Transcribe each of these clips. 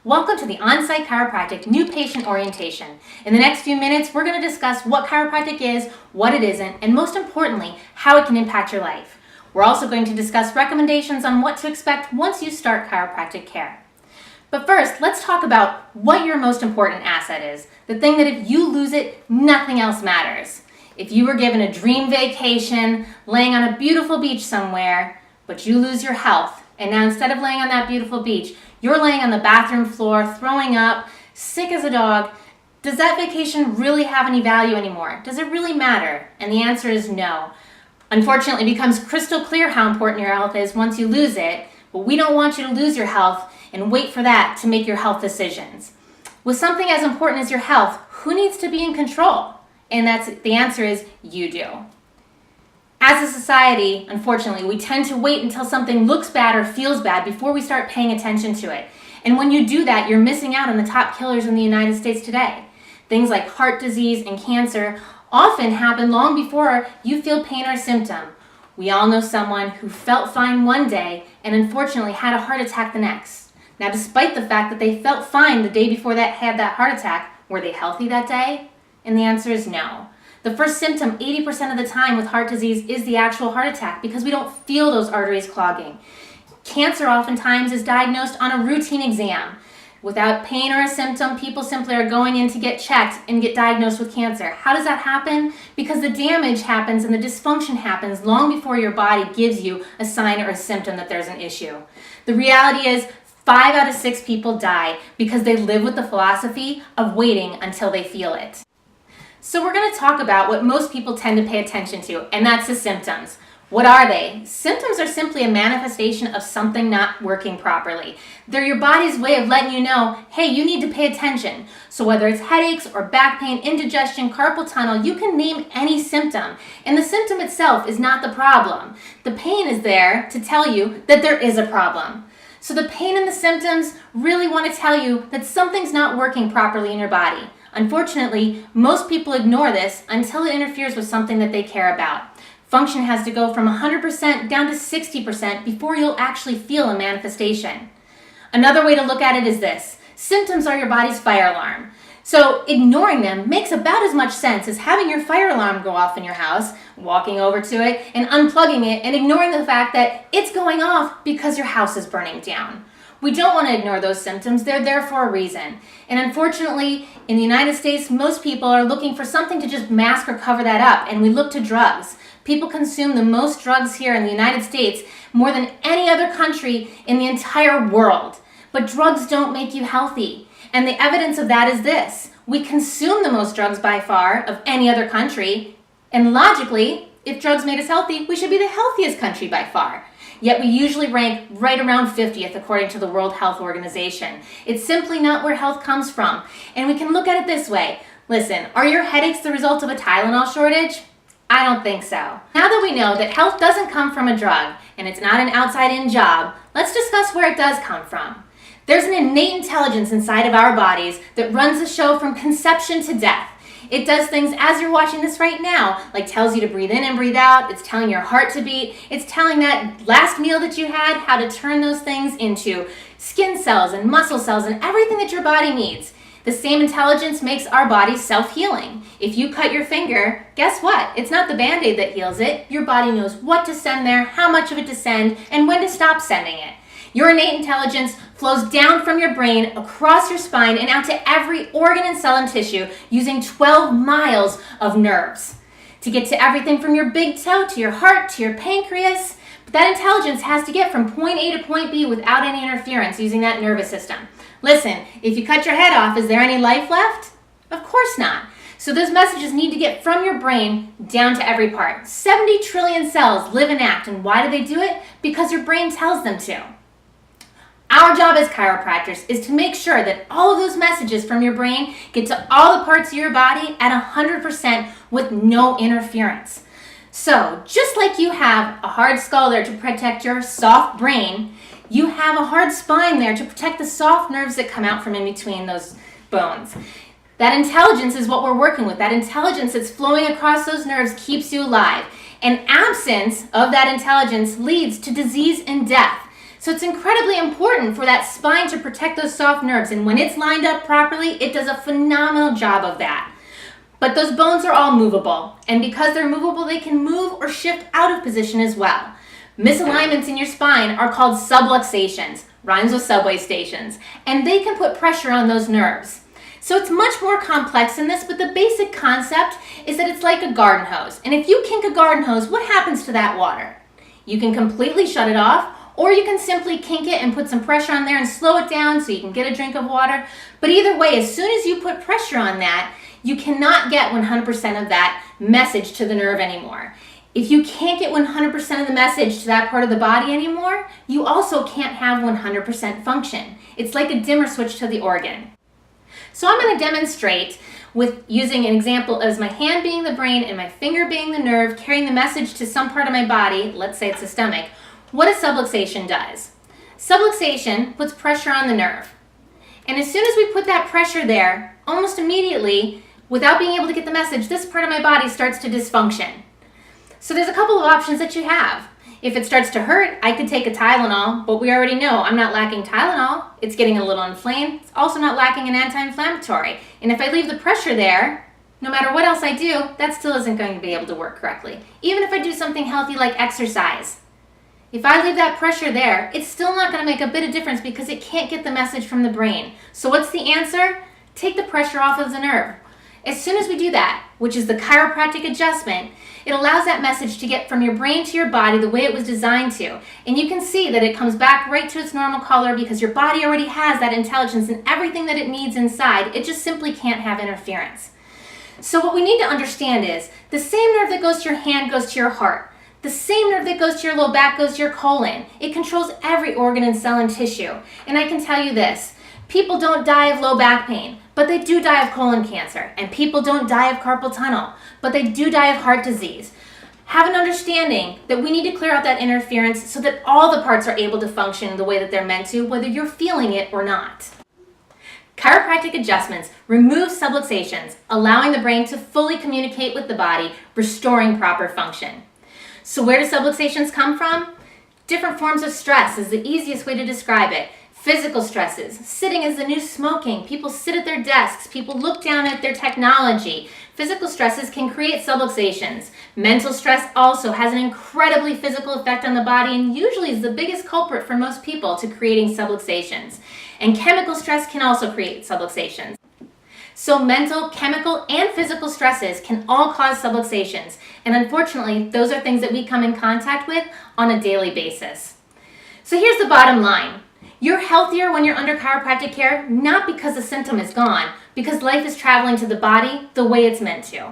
Welcome to the OnSite Chiropractic New Patient Orientation. In the next few minutes, we're going to discuss what chiropractic is, what it isn't, and most importantly, how it can impact your life. We're also going to discuss recommendations on what to expect once you start chiropractic care. But first, let's talk about what your most important asset is. The thing that if you lose it, nothing else matters. If you were given a dream vacation, laying on a beautiful beach somewhere, but you lose your health, and now instead of laying on that beautiful beach, you're laying on the bathroom floor, throwing up, sick as a dog, does that vacation really have any value anymore? Does it really matter? And the answer is no. Unfortunately, it becomes crystal clear how important your health is once you lose it, but we don't want you to lose your health and wait for that to make your health decisions. With something as important as your health, who needs to be in control? And the answer is you do. As a society, unfortunately, we tend to wait until something looks bad or feels bad before we start paying attention to it. And when you do that, you're missing out on the top killers in the United States today. Things like heart disease and cancer often happen long before you feel pain or symptom. We all know someone who felt fine one day and unfortunately had a heart attack the next. Now, despite the fact that they felt fine the day before that had that heart attack, were they healthy that day? And the answer is no. The first symptom 80% of the time with heart disease is the actual heart attack because we don't feel those arteries clogging. Cancer oftentimes is diagnosed on a routine exam. Without pain or a symptom, people simply are going in to get checked and get diagnosed with cancer. How does that happen? Because the damage happens and the dysfunction happens long before your body gives you a sign or a symptom that there's an issue. The reality is 5 out of 6 people die because they live with the philosophy of waiting until they feel it. So we're going to talk about what most people tend to pay attention to, and that's the symptoms. What are they? Symptoms are simply a manifestation of something not working properly. They're your body's way of letting you know, hey, you need to pay attention. So whether it's headaches or back pain, indigestion, carpal tunnel, you can name any symptom. And the symptom itself is not the problem. The pain is there to tell you that there is a problem. So the pain and the symptoms really want to tell you that something's not working properly in your body. Unfortunately, most people ignore this until it interferes with something that they care about. Function has to go from 100% down to 60% before you'll actually feel a manifestation. Another way to look at it is this. Symptoms are your body's fire alarm. So ignoring them makes about as much sense as having your fire alarm go off in your house, walking over to it and unplugging it and ignoring the fact that it's going off because your house is burning down. We don't want to ignore those symptoms. They're there for a reason. And unfortunately, in the United States, most people are looking for something to just mask or cover that up, and we look to drugs. People consume the most drugs here in the United States, more than any other country in the entire world. But drugs don't make you healthy. And the evidence of that is this. We consume the most drugs by far of any other country. And logically, if drugs made us healthy, we should be the healthiest country by far. Yet we usually rank right around 50th according to the World Health Organization. It's simply not where health comes from. And we can look at it this way. Listen, are your headaches the result of a Tylenol shortage? I don't think so. Now that we know that health doesn't come from a drug and it's not an outside-in job, let's discuss where it does come from. There's an innate intelligence inside of our bodies that runs the show from conception to death. It does things as you're watching this right now, like tells you to breathe in and breathe out. It's telling your heart to beat. It's telling that last meal that you had how to turn those things into skin cells and muscle cells and everything that your body needs. The same intelligence makes our body self-healing. If you cut your finger, guess what? It's not the Band-Aid that heals it. Your body knows what to send there, how much of it to send, and when to stop sending it. Your innate intelligence flows down from your brain, across your spine, and out to every organ and cell and tissue using 12 miles of nerves to get to everything from your big toe to your heart to your pancreas. But that intelligence has to get from point A to point B without any interference using that nervous system. Listen, if you cut your head off, is there any life left? Of course not. So those messages need to get from your brain down to every part. 70 trillion cells live and act, and why do they do it? Because your brain tells them to. Our job as chiropractors is to make sure that all of those messages from your brain get to all the parts of your body at 100% with no interference. So just like you have a hard skull there to protect your soft brain, you have a hard spine there to protect the soft nerves that come out from in between those bones. That intelligence is what we're working with. That intelligence that's flowing across those nerves keeps you alive. And absence of that intelligence leads to disease and death. So it's incredibly important for that spine to protect those soft nerves, and when it's lined up properly, it does a phenomenal job of that. But those bones are all movable, and because they're movable, they can move or shift out of position as well. Misalignments in your spine are called subluxations, rhymes with subway stations, and they can put pressure on those nerves. So it's much more complex than this, but the basic concept is that it's like a garden hose. And if you kink a garden hose, what happens to that water? You can completely shut it off, or you can simply kink it and put some pressure on there and slow it down so you can get a drink of water. But either way, as soon as you put pressure on that, you cannot get 100% of that message to the nerve anymore. If you can't get 100% of the message to that part of the body anymore, you also can't have 100% function. It's like a dimmer switch to the organ. So I'm going to demonstrate with using an example as my hand being the brain and my finger being the nerve, carrying the message to some part of my body, let's say it's the stomach, what a subluxation does. Subluxation puts pressure on the nerve. And as soon as we put that pressure there, almost immediately, without being able to get the message, this part of my body starts to dysfunction. So there's a couple of options that you have. If it starts to hurt, I could take a Tylenol, but we already know I'm not lacking Tylenol. It's getting a little inflamed. It's also not lacking an anti-inflammatory. And if I leave the pressure there, no matter what else I do, that still isn't going to be able to work correctly. Even if I do something healthy like exercise. If I leave that pressure there, it's still not going to make a bit of difference because it can't get the message from the brain. So what's the answer? Take the pressure off of the nerve. As soon as we do that, which is the chiropractic adjustment, it allows that message to get from your brain to your body the way it was designed to. And you can see that it comes back right to its normal color because your body already has that intelligence and everything that it needs inside. It just simply can't have interference. So what we need to understand is the same nerve that goes to your hand goes to your heart. The same nerve that goes to your low back goes to your colon. It controls every organ and cell and tissue. And I can tell you this, people don't die of low back pain, but they do die of colon cancer. And people don't die of carpal tunnel, but they do die of heart disease. Have an understanding that we need to clear out that interference so that all the parts are able to function the way that they're meant to, whether you're feeling it or not. Chiropractic adjustments remove subluxations, allowing the brain to fully communicate with the body, restoring proper function. So where do subluxations come from? Different forms of stress is the easiest way to describe it. Physical stresses, sitting is the new smoking. People sit at their desks. People look down at their technology. Physical stresses can create subluxations. Mental stress also has an incredibly physical effect on the body and usually is the biggest culprit for most people to creating subluxations. And chemical stress can also create subluxations. So mental, chemical, and physical stresses can all cause subluxations. And unfortunately, those are things that we come in contact with on a daily basis. So here's the bottom line. You're healthier when you're under chiropractic care, not because the symptom is gone, because life is traveling to the body the way it's meant to.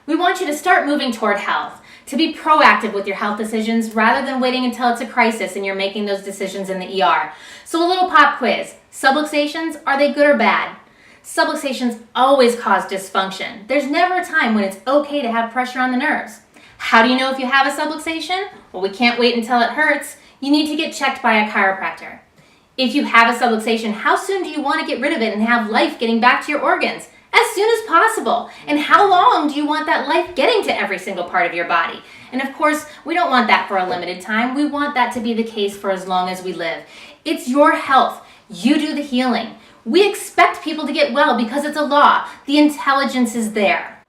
We want you to start moving toward health, to be proactive with your health decisions rather than waiting until it's a crisis and you're making those decisions in the ER. So a little pop quiz. Subluxations, are they good or bad? Subluxations always cause dysfunction. There's never a time when it's okay to have pressure on the nerves. How do you know if you have a subluxation? Well, we can't wait until it hurts. You need to get checked by a chiropractor. If you have a subluxation, how soon do you want to get rid of it and have life getting back to your organs? As soon as possible. And how long do you want that life getting to every single part of your body? And of course, we don't want that for a limited time. We want that to be the case for as long as we live. It's your health. You do the healing. We expect people to get well because it's a law. The intelligence is there.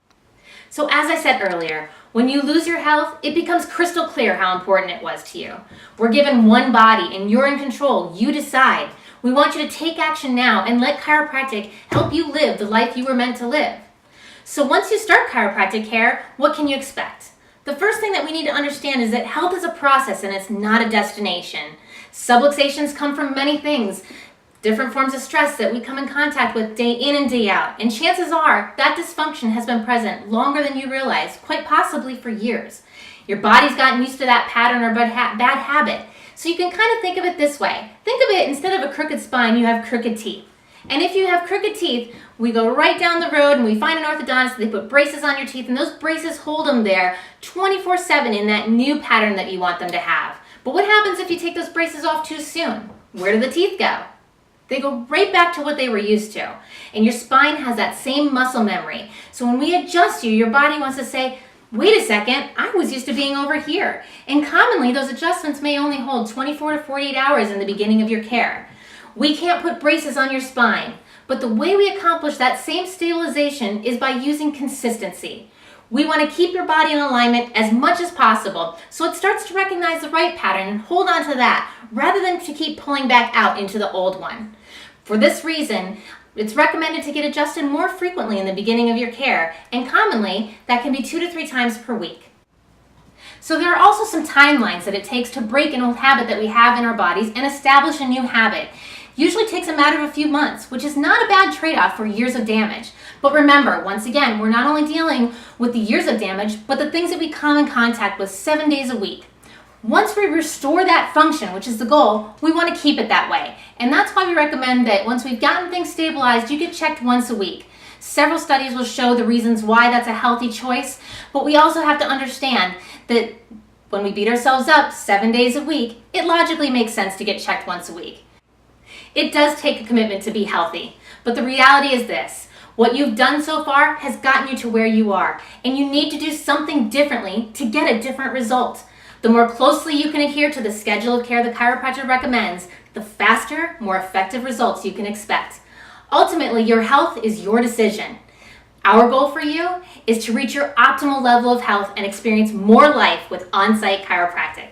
So as I said earlier, when you lose your health, it becomes crystal clear how important it was to you. We're given one body and you're in control. You decide. We want you to take action now and let chiropractic help you live the life you were meant to live. So once you start chiropractic care, what can you expect? The first thing that we need to understand is that health is a process and it's not a destination. Subluxations come from many things. Different forms of stress that we come in contact with day in and day out. And chances are that dysfunction has been present longer than you realize, quite possibly for years. Your body's gotten used to that pattern or bad habit. So you can kind of think of it this way. Think of it, instead of a crooked spine, you have crooked teeth. And if you have crooked teeth, we go right down the road and we find an orthodontist, they put braces on your teeth, and those braces hold them there 24/7 in that new pattern that you want them to have. But what happens if you take those braces off too soon? Where do the teeth go? They go right back to what they were used to. And your spine has that same muscle memory. So when we adjust you, your body wants to say, Wait a second, I was used to being over here. And commonly, those adjustments may only hold 24 to 48 hours in the beginning of your care. We can't put braces on your spine, but the way we accomplish that same stabilization is by using consistency. We want to keep your body in alignment as much as possible so it starts to recognize the right pattern and hold on to that rather than to keep pulling back out into the old one. For this reason, it's recommended to get adjusted more frequently in the beginning of your care, and commonly that can be 2 to 3 times per week. So there are also some timelines that it takes to break an old habit that we have in our bodies and establish a new habit. Usually takes a matter of a few months, which is not a bad trade-off for years of damage. But remember, once again, we're not only dealing with the years of damage, but the things that we come in contact with 7 days a week. Once we restore that function, which is the goal, we want to keep it that way. And that's why we recommend that once we've gotten things stabilized, you get checked once a week. Several studies will show the reasons why that's a healthy choice, but we also have to understand that when we beat ourselves up 7 days a week, it logically makes sense to get checked once a week. It does take a commitment to be healthy, but the reality is this. What you've done so far has gotten you to where you are, and you need to do something differently to get a different result. The more closely you can adhere to the schedule of care the chiropractor recommends, the faster, more effective results you can expect. Ultimately, your health is your decision. Our goal for you is to reach your optimal level of health and experience more life with OnSite Chiropractic.